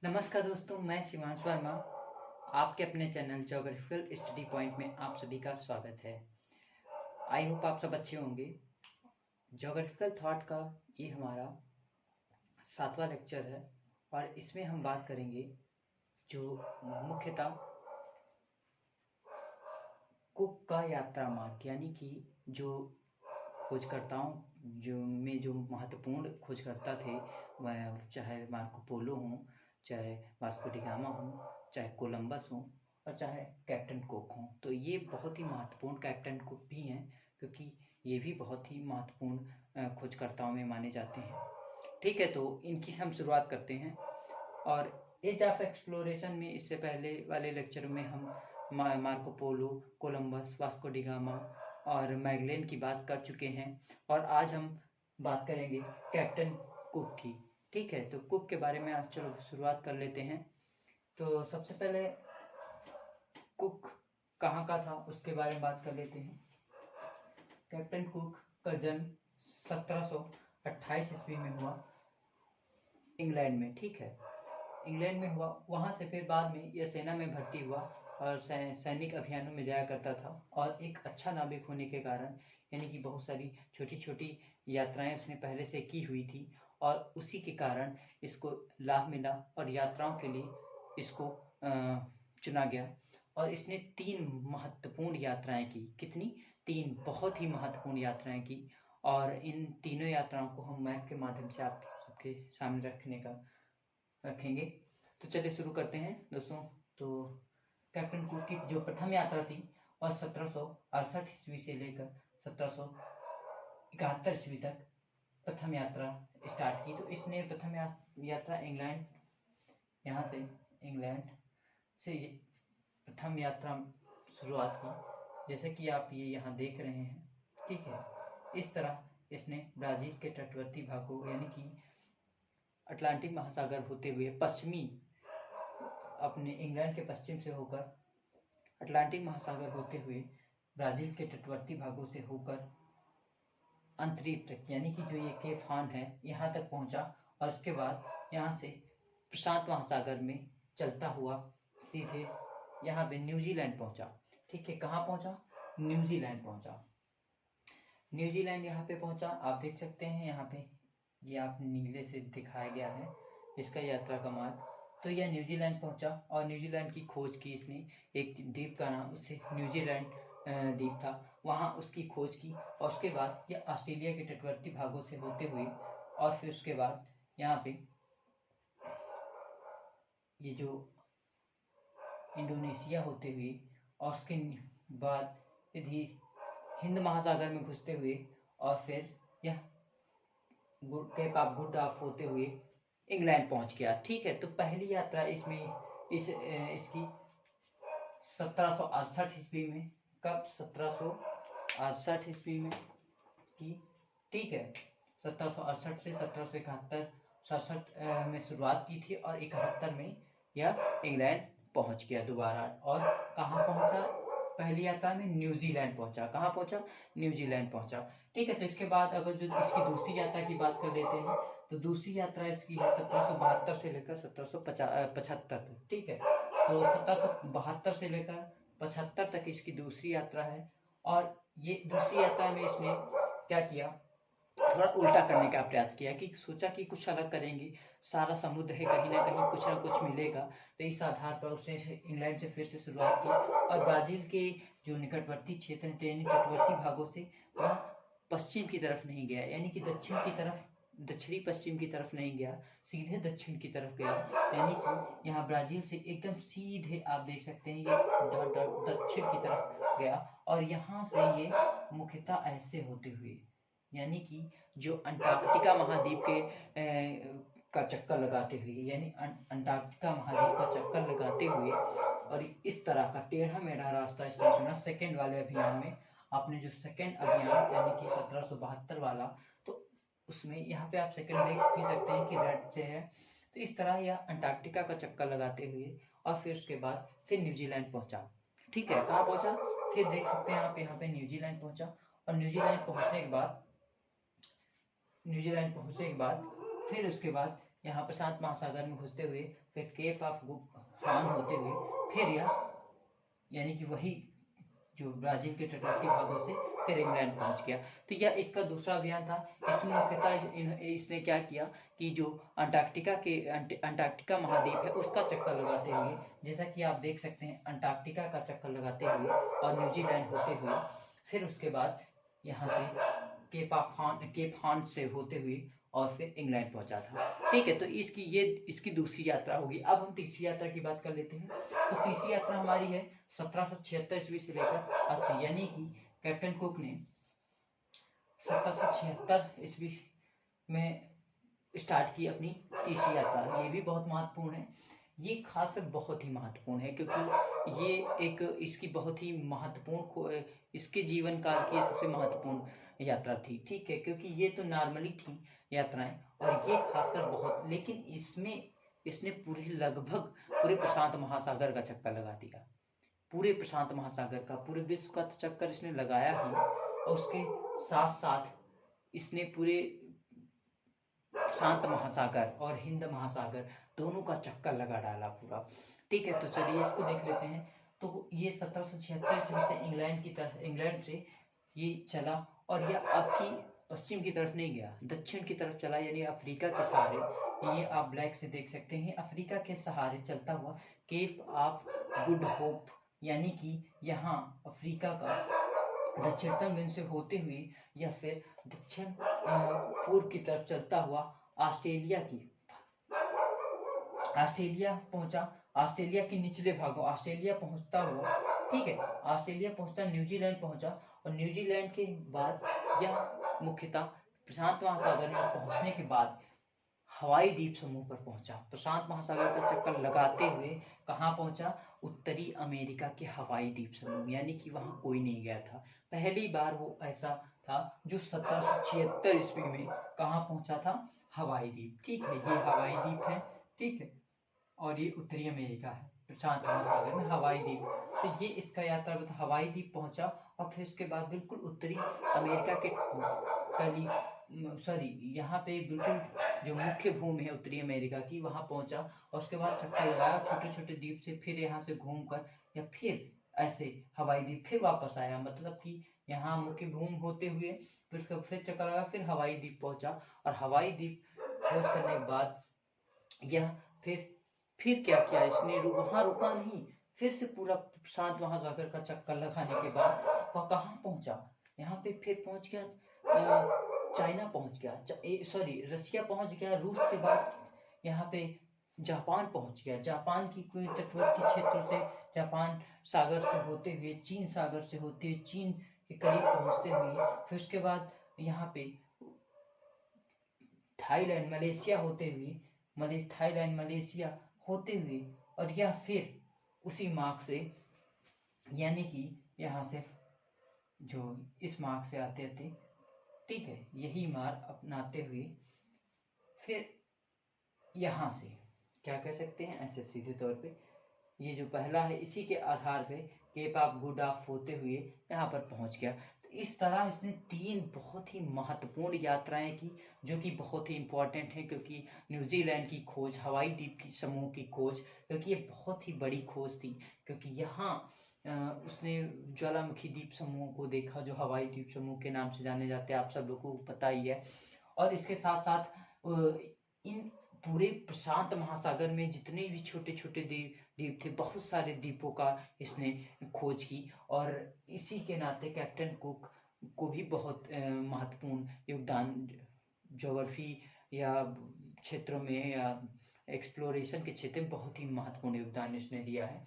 नमस्कार दोस्तों, मैं शिवांश वर्मा आपके अपने चैनल ज्योग्राफिकल स्टडी पॉइंट में आप सभी का स्वागत है। आई होप आप सब अच्छे होंगे। ज्योग्राफिकल थॉट का ये हमारा 7वां लेक्चर है और इसमें हम बात करेंगे जो मुख्यतः कुक का यात्रा मार्ग, यानी कि जो खोजकर्ताओं जो महत्वपूर्ण खोजकर्ता थे, वह चाहे मार्को पोलो हों, चाहे वास्को डी गामा हों, चाहे कोलंबस हों और चाहे कैप्टन कुक हों। तो ये बहुत ही महत्वपूर्ण कैप्टन कुक भी हैं, क्योंकि ये भी बहुत ही महत्वपूर्ण खोजकर्ताओं में माने जाते हैं। ठीक है, तो इनकी हम शुरुआत करते हैं। और एज ऑफ एक्सप्लोरेशन में इससे पहले वाले लेक्चर में हम Marco Polo, Columbus, Vasco D gamma और मैगलेन की बात कर चुके हैं और आज हम बात करेंगे कैप्टन कुक की। ठीक है, तो कुक के बारे में आज चलो शुरुआत कर लेते हैं। तो सबसे पहले कुक कहाँ का था उसके बारे में बात कर लेते हैं। कैप्टन कुक का जन्म 1728 ईस्वी में हुआ इंग्लैंड में। ठीक है, इंग्लैंड में हुआ। वहाँ से फिर बाद में यह सेना में भर्ती हुआ और सैनिक अभियानों में जाया करता था और एक अच्छा नाविक होने के कारण, यानी कि बहुत सारी छोटी छोटी यात्राएं उसने पहले से की हुई थी और उसी के कारण इसको लाभ मिला और यात्राओं के लिए इसको चुना गया। और इसने 3 महत्वपूर्ण यात्राएं की। कितनी? 3 बहुत ही महत्वपूर्ण यात्राएं की। और इन तीनों यात्राओं को हम मैप के माध्यम से आप सबके सामने रखेंगे। तो चलिए शुरू करते हैं दोस्तों। तो कैप्टन कुक की जो प्रथम यात्रा थी वह 1768 ईस्वी से लेकर 1771 ईस्वी तक प्रथम यात्रा स्टार्ट की। तो इसने प्रथम यात्रा इंग्लैंड से प्रथम यात्रा शुरुआत की, जैसे कि आप ये यहाँ देख रहे हैं। ठीक है, इस तरह इसने ब्राज़ील के तटवर्ती भागों, यानी कि अटलांटिक महासागर होते हुए अपने इंग्लैंड के पश्चिम से होकर अटलांटिक महासागर होते हुए ब्राज़ील के तटवर्ती भागों से होकर अंतरिक्ष तक, यानी कि जो ये केप हॉर्न है, यहाँ तक पहुँचा और उसके बाद यहाँ से प्रशांत महासागर में चलता हुआ सीधे यहाँ पे न्यूजीलैंड पहुँचा। ठीक है, कहाँ पहुँचा? न्यूजीलैंड पहुँचा। न्यूजीलैंड यहाँ पे पहुँचा, आप देख सकते हैं यहाँ पे ये आपने नीले से दिखाया गया है इसका यात्रा का मार्ग। तो यह न्यूजीलैंड पहुंचा और न्यूजीलैंड की खोज की इसने। एक द्वीप का नाम उसे न्यूजीलैंड द्वीप था, वहां उसकी खोज की और उसके बाद यह ऑस्ट्रेलिया के तटवर्ती भागों से होते हुए और फिर उसके बाद यहाँ पे ये जो इंडोनेशिया होते हुए और उसके बाद यदि हिंद महासागर में घुसते हुए और फिर यह केप ऑफ गुड ऑफ होते हुए इंग्लैंड पहुंच गया। ठीक है, तो पहली यात्रा इसकी 1768 ईस्वी में, कब? 1768 ईस्वी में की। ठीक है, 1768 से 1767 में शुरुआत की थी और 71 में यह इंग्लैंड पहुंच गया दोबारा। और कहाँ पहुंचा? पहली यात्रा में न्यूजीलैंड पहुंचा। कहाँ पहुंचा? न्यूजीलैंड पहुंचा। ठीक है, तो इसके बाद अगर जो इसकी दूसरी यात्रा की बात कर लेते हैं, तो दूसरी यात्रा इसकी है 1772 से लेकर 1775 तक। ठीक है, तो 1772 से लेकर 75 तक इसकी दूसरी यात्रा है। और ये दूसरी यात्रा में इसने क्या किया? थोड़ा उल्टा करने का प्रयास किया, कि सोचा कि कुछ अलग करेंगे, सारा समुद्र है, कहीं ना कहीं कुछ ना कुछ मिलेगा। तो इस आधार पर उसने इंग्लैंड से फिर से शुरुआत की और ब्राजील के जो निकटवर्ती क्षेत्र हैं, यानी तटवर्ती भागों से वह पश्चिम की तरफ नहीं गया, यानी कि दक्षिणी पश्चिम की तरफ नहीं गया, सीधे दक्षिण की तरफ गया। यानी कि यहाँ ब्राजील से एकदम सीधे आप देख सकते हैं ये दक्षिण की तरफ गया और यहाँ से ये मुख्यतः ऐसे होते हुए, यानी कि जो अंटार्कटिका महाद्वीप का चक्कर लगाते हुए, यानी अंटार्कटिका महाद्वीप का चक्कर लगाते हुए और इस तरह का टेढ़ा मेढ़ा रास्ता इसने चुना। सेकेंड वाले अभियान में आपने जो सेकेंड अभियान, यानी कि 1772 वाला, तो उसमें यहाँ पे आप सेकेंड देख भी सकते हैं कि रेड से है। तो इस तरह यह अंटार्कटिका का चक्कर लगाते हुए और फिर उसके बाद फिर न्यूजीलैंड पहुंचा। ठीक है, कहाँ पहुंचा? फिर देख सकते हैं आप यहाँ पे न्यूजीलैंड पहुंचा और न्यूजीलैंड पहुंचने के बाद फिर उसके बाद यहाँ प्रशांत महासागर में घुसते हुए फिर केप ऑफ गुड हॉर्न होते हुए फिर यह यानी कि वही जो ब्राजील के तटवर्ती भागों से फिर इंग्लैंड पहुंच गया। तो यह इसका दूसरा अभियान था। इसमें मुख्यतः इसने क्या किया कि जो अंटार्कटिका महाद्वीप है उसका चक्कर लगाते हुए, जैसा कि आप देख सकते हैं, अंटार्कटिका का चक्कर लगाते हुए और न्यूजीलैंड होते हुए फिर उसके बाद यहाँ से केप हॉर्न से होते हुए और फिर इंग्लैंड पहुंचा था। ठीक है, तो इसकी दूसरी यात्रा होगी। अब हम तीसरी यात्रा की बात कर लेते हैं। तो तीसरी यात्रा हमारी है 1776 ईस्वी से लेकर 80, यानी कि कैप्टन कुक ने 1776 ईस्वी में स्टार्ट की अपनी तीसरी यात्रा। ये भी बहुत महत्वपूर्ण है, ये खासकर बहुत ही महत्वपूर्ण है क्योंकि ये एक इसकी बहुत ही महत्वपूर्ण इसके जीवन काल की सबसे महत्वपूर्ण यात्रा थी। ठीक है, क्योंकि ये तो नॉर्मली थी यात्राएं और ये खासकर बहुत, लेकिन इसने लगभग पूरे प्रशांत महासागर का चक्कर लगा दिया। पूरे प्रशांत महासागर का, पूरे विश्व का चक्कर इसने लगाया ही, और उसके साथ साथ इसने पूरे प्रशांत महासागर और हिंद महासागर दोनों का चक्कर लगा डाला पूरा। ठीक है, तो चलिए इसको देख लेते हैं। तो ये 1776 ईस्वी से इंग्लैंड से ये चला और यह आपकी पश्चिम की तरफ नहीं गया, दक्षिण की तरफ चला, यानी अफ्रीका के सहारे। ये आप ब्लैक से देख सकते हैं, अफ्रीका के सहारे चलता हुआ केप ऑफ गुड होप, यानी कि यहाँ अफ्रीका का दक्षिणतम बिंदु से होते हुए या फिर दक्षिण पूर्व की तरफ चलता हुआ ऑस्ट्रेलिया पहुंचा। ऑस्ट्रेलिया के निचले भागों ऑस्ट्रेलिया पहुंचता हुआ, ठीक है, ऑस्ट्रेलिया पहुंचता न्यूजीलैंड पहुंचा और न्यूजीलैंड के बाद यह मुख्यतः प्रशांत महासागर में पहुंचने के बाद हवाई द्वीप समूह पर पहुंचा। प्रशांत महासागर का चक्कर लगाते हुए कहाँ पहुंचा? उत्तरी अमेरिका के हवाई द्वीप समूह, यानी कि वहां कोई नहीं गया था। पहली बार वो ऐसा था जो 1776 ईस्वी में कहाँ पहुंचा था? हवाई द्वीप। ठीक है, ये हवाई द्वीप है, ठीक है, और ये उत्तरी अमेरिका है, प्रशांत महासागर में हवाई द्वीप। तो ये इसका यात्रा पथ हवाई द्वीप पहुंचा और फिर उसके बाद बिल्कुल उत्तरी अमेरिका के यहाँ पे बिल्कुल जो मुख्य भूमि है उत्तरी अमेरिका की, वहां पहुंचा और उसके बाद चक्कर लगाया छोटे छोटे द्वीप से, फिर यहाँ से घूमकर या फिर ऐसे हवाई द्वीप फिर वापस आया। मतलब कि यहाँ मुख्य भूमि होते हुए फिर चक्कर लगा, फिर हवाई द्वीप पहुंचा और हवाई द्वीप खोज करने के बाद यह फिर क्या किया इसने? वहां रुका नहीं, फिर से पूरा प्रशांत महासागर का चक्कर लगाने के बाद वह कहाँ पहुंचा? यहाँ पे फिर पहुंच गया चाइना पहुंच गया, रसिया पहुंच गया, रूस के बाद यहाँ पे जापान पहुंच गया। जापान की कोई तटवर्ती क्षेत्रों से, जापान सागर से होते हुए, चीन सागर से होते हुए, चीन के करीब पहुंचते हुए, फिर उसके बाद यहाँ पे थाईलैंड मलेशिया होते हुए, थाईलैंड मलेशिया होते हुए, और यह फिर उसी मार्ग से, यानी कि यहाँ से जो इस मार्ग से आते आते, ठीक है, यही मार्ग अपनाते हुए फिर यहाँ से क्या कह सकते हैं, ऐसे सीधे तौर पे ये जो पहला है इसी के आधार पे केप ऑफ गुड ऑफ होते हुए यहाँ पर पहुँच गया। तो इस तरह इसने 3 बहुत ही महत्वपूर्ण यात्राएं की जो कि बहुत ही इंपॉर्टेंट है, क्योंकि न्यूजीलैंड की खोज, हवाई द्वीप की समूह की खोज, क्योंकि ये बहुत ही बड़ी खोज थी, क्योंकि यहाँ उसने ज्वालामुखी द्वीप समूह को देखा जो हवाई द्वीप समूह के नाम से जाने जाते हैं, आप सब लोगों को पता ही है। और इसके साथ साथ इन पूरे प्रशांत महासागर में जितने भी छोटे छोटे द्वीप थे, बहुत सारे द्वीपों का इसने खोज की, और इसी के नाते कैप्टन कुक को भी बहुत महत्वपूर्ण योगदान ज्योग्राफी या क्षेत्रों में या एक्सप्लोरेशन के क्षेत्र में बहुत ही महत्वपूर्ण योगदान इसने दिया है।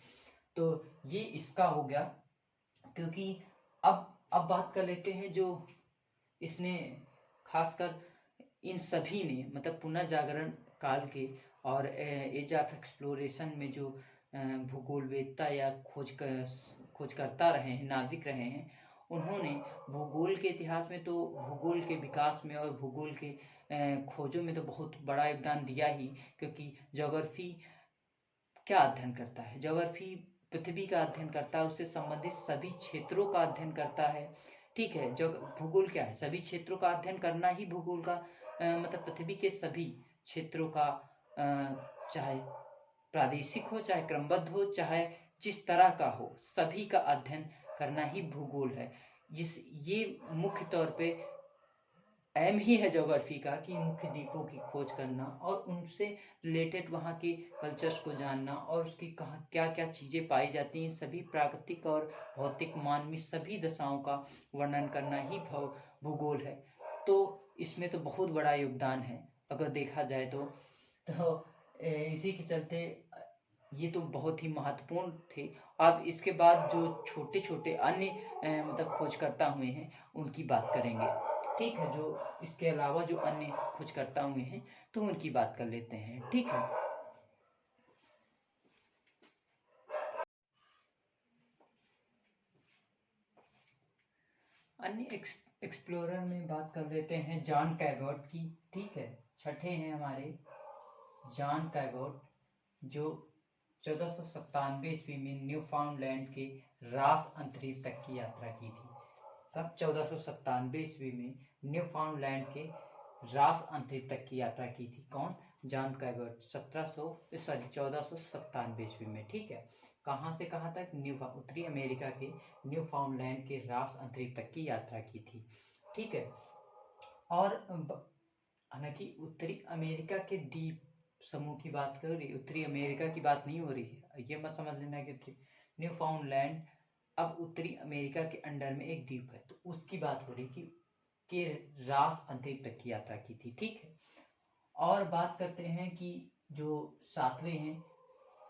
तो ये इसका हो गया। क्योंकि अब बात कर लेते हैं जो इसने खासकर इन सभी ने, मतलब पुनर्जागरण काल के और एज ऑफ एक्सप्लोरेशन में जो भूगोलवेत्ता या खोजकर्ता रहे हैं, नाविक रहे हैं, उन्होंने भूगोल के इतिहास में तो भूगोल के विकास में और भूगोल के खोजों में तो बहुत बड़ा योगदान दिया ही। क्योंकि ज्योग्राफी क्या अध्ययन करता है? ज्योग्राफी पृथ्वी का अध्ययन करता है, उससे संबंधित सभी क्षेत्रों का अध्ययन करता है। ठीक है, जो भूगोल क्या है? सभी क्षेत्रों का अध्ययन करना ही भूगोल का मतलब पृथ्वी के सभी क्षेत्रों का चाहे प्रादेशिक हो, चाहे क्रमबद्ध हो, चाहे जिस तरह का हो, सभी का अध्ययन करना ही भूगोल है। ये मुख्य तौर पे एम ही है ज्योग्राफी का कि मुख्य द्वीपों की खोज करना और उनसे रिलेटेड वहाँ के कल्चर्स को जानना और उसकी कहाँ क्या क्या चीज़ें पाई जाती हैं, सभी प्राकृतिक और भौतिक मानवीय सभी दशाओं का वर्णन करना ही भूगोल है। तो इसमें तो बहुत बड़ा योगदान है अगर देखा जाए तो इसी के चलते ये तो बहुत ही महत्वपूर्ण थे। अब इसके बाद जो छोटे छोटे अन्य मतलब खोजकर्ता हुए हैं उनकी बात करेंगे। ठीक है, जो इसके अलावा जो अन्य खोजकर्ता हुए हैं तो उनकी बात कर लेते हैं। ठीक है, अन्य एक्सप्लोरर में बात कर लेते हैं जॉन कैगोट की। ठीक है, छठे हैं हमारे जॉन कैगोट, जो 1497 ईस्वी में न्यू फाउंडलैंड के रास अंतरिक्ष तक की यात्रा की थी। तब 1497 ईस्वी में न्यू फाउंडलैंड के रास अंतरिक्ष तक की यात्रा की थी। कौन? जॉन कैगोट। 1497 ईस्वी में। ठीक है, कहाँ से कहाँ तक? उत्तरी अमेरिका के न्यू फाउंडलैंड के रास अंतरिक्ष तक की यात्रा की थी। ठीक है, और हालांकि उत्तरी अमेरिका के द्वीप समूह की बात कर रही, उत्तरी अमेरिका की बात नहीं हो रही है। ये मत समझ लेना कि न्यू फाउंडलैंड अब उत्तरी अमेरिका के अंडर में एक द्वीप है, तो उसकी बात हो रही कि रास अंतरिक्ष तक की यात्रा की थी। ठीक है, और बात करते हैं कि जो सातवें हैं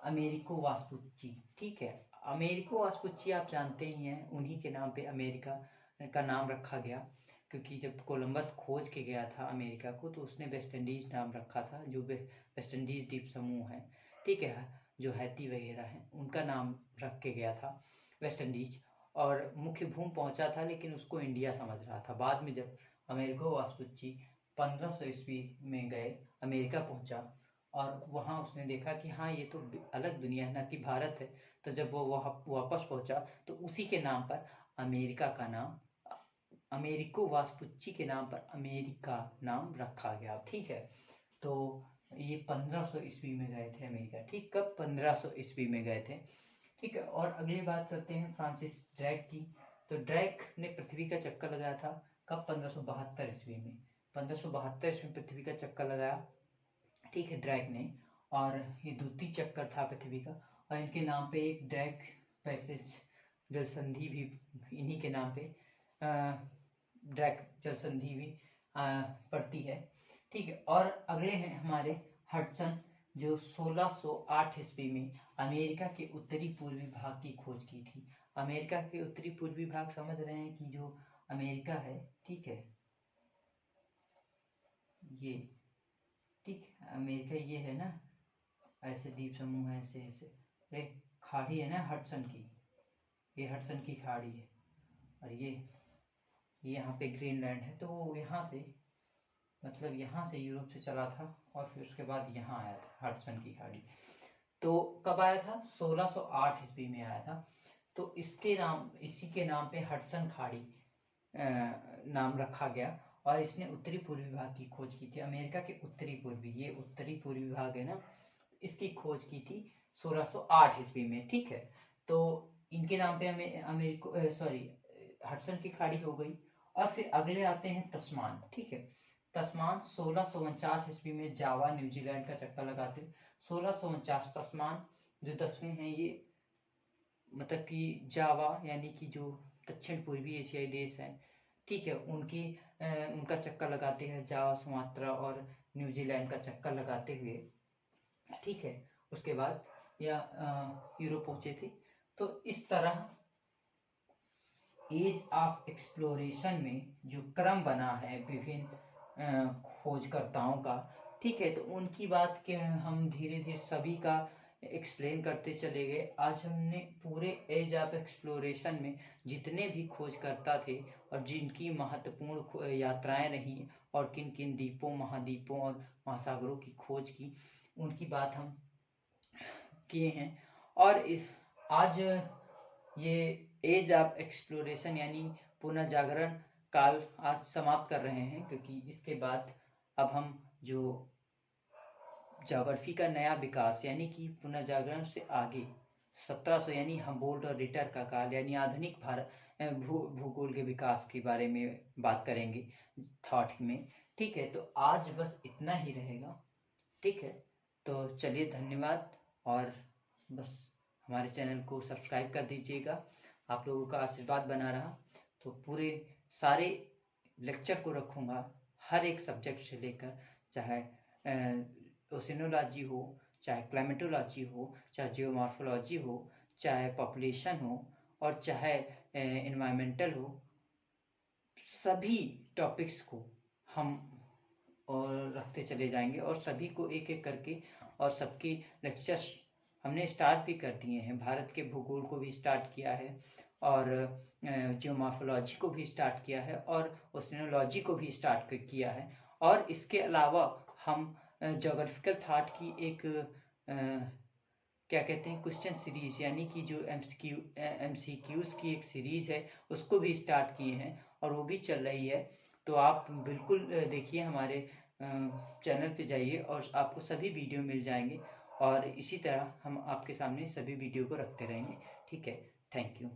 अमेरिको वास्पुच्ची। ठीक है, अमेरिको वास्पुच्ची आप जानते ही हैं, उन्हीं के नाम पे अमेरिका का नाम रखा गया, क्योंकि जब कोलंबस खोज के गया था अमेरिका को तो उसने वेस्ट इंडीज नाम रखा था, जो वेस्ट इंडीज द्वीप समूह है। ठीक है, जो हैती वगैरह हैं उनका नाम रख के गया था वेस्ट इंडीज, और मुख्य भूमि पहुंचा था लेकिन उसको इंडिया समझ रहा था। बाद में जब अमेरिको वास्पुच्ची 1500 ईस्वी में गए, अमेरिका पहुंचा और वहाँ उसने देखा कि हाँ ये तो अलग दुनिया है, ना कि भारत है। तो जब वो वहाँ वापस पहुंचा तो उसी के नाम पर अमेरिका का नाम, अमेरिको वास्पुच्ची के नाम पर अमेरिका नाम रखा गया। ठीक है, तो ये 1500 ईस्वी में गए थे अमेरिका। ठीक, कब? 1500 ईस्वी में गए थे। ठीक है, और अगली बात करते हैं फ्रांसिस ड्रैक की। तो ड्रैक ने पृथ्वी का चक्कर लगाया था कब? 1572 ईस्वी में। 1572 ईस्वी में पृथ्वी का चक्कर लगाया। ठीक है, ड्रैक ने, और ये द्वितीय चक्कर था पृथ्वी का, और इनके नाम पे एक ड्रैक पैसेज जल संधि भी इन्हीं के नाम पे ड्रैक जल संधि भी पड़ती है। ठीक है, और अगले हैं हमारे हडसन, जो 1608 ईस्वी में अमेरिका के उत्तरी पूर्वी भाग की खोज की थी। अमेरिका के उत्तरी पूर्वी भाग समझ रहे हैं कि जो अमेरिका है, ठीक है, ये, ठीक, अमेरिका ये है ना, ऐसे द्वीप समूह है, ऐसे ऐसे, अरे खाड़ी है ना हडसन की, ये हडसन की खाड़ी है, और ये यहाँ पे ग्रीनलैंड है। तो वो यहाँ से, मतलब यहाँ से यूरोप से चला था और फिर उसके बाद यहाँ आया था हडसन की खाड़ी। तो कब आया था? 1608 ईस्वी में आया था। तो इसके नाम, इसी के नाम पे हडसन खाड़ी नाम रखा गया, और इसने उत्तरी पूर्वी भाग की खोज की थी। अमेरिका के उत्तरी पूर्वी, ये उत्तरी पूर्वी भाग है ना, इसकी खोज की थी 1608 ईस्वी में। ठीक है, तो इनके नाम पे हमें हडसन की खाड़ी हो गई। और फिर अगले आते हैं तस्मान। ठीक है, तस्मान 1649 ईस्वी में जावा न्यूजीलैंड का चक्कर लगाते। 1649 तस्मान जो 10वें हैं, ये मतलब कि जावा यानी कि जो दक्षिण पूर्वी एशियाई देश हैं, ठीक है, उनका चक्कर लगाते हैं, जावा, सुमात्रा और न्यूजीलैंड का चक्कर लगाते हुए। ठीक है, उसके बाद या यूरोप पहुंचे थे। तो इस तरह एज ऑफ एक्सप्लोरेशन में जो क्रम बना है विभिन्न खोजकर्ताओं का, ठीक है, तो उनकी बात के हम धीरे धीरे सभी का एक्सप्लेन करते चले गए। आज हमने पूरे एज ऑफ एक्सप्लोरेशन में जितने भी खोजकर्ता थे और जिनकी महत्वपूर्ण यात्राएं रही और किन किन द्वीपों, महाद्वीपों और महासागरों की खोज की, उनकी बात हम किए हैं। और आज ये एज ऑफ एक्सप्लोरेशन यानी पुनः जागरण काल आज समाप्त कर रहे हैं, क्योंकि इसके बाद अब हम जो ज्योग्राफी का नया विकास यानी कि पुनर्जागरण से आगे 1700 यानी हम्बोल्ट और रिटर का काल यानी आधुनिक भारत भूगोल के विकास के बारे में बात करेंगे थॉट में। ठीक है, तो आज बस इतना ही रहेगा। ठीक है, तो चलिए धन्यवाद, और बस हमारे चैनल को सब्सक्राइब कर दीजिएगा। आप लोगों का आशीर्वाद बना रहा तो पूरे सारे लेक्चर को रखूँगा, हर एक सब्जेक्ट से लेकर, चाहे ओशिनोलॉजी हो, चाहे क्लाइमेटोलॉजी हो, चाहे जियोमॉर्फोलॉजी हो, चाहे पॉपुलेशन हो, और चाहे एनवायरमेंटल हो, सभी टॉपिक्स को हम और रखते चले जाएंगे, और सभी को एक एक करके, और सबके लेक्चर्स हमने स्टार्ट भी कर दिए हैं। भारत के भूगोल को भी स्टार्ट किया है, और जियोमॉर्फोलॉजी को भी स्टार्ट किया है, और ओशिनोलॉजी को भी स्टार्ट किया है। और इसके अलावा हम ज्योग्राफिकल थॉट की एक क्या कहते हैं क्वेश्चन सीरीज, यानी कि जो MCQs की एक सीरीज है, उसको भी स्टार्ट किए हैं, और वो भी चल रही है। तो आप बिल्कुल देखिए, हमारे चैनल पे जाइए और आपको सभी वीडियो मिल जाएंगे, और इसी तरह हम आपके सामने सभी वीडियो को रखते रहेंगे। ठीक है, थैंक यू।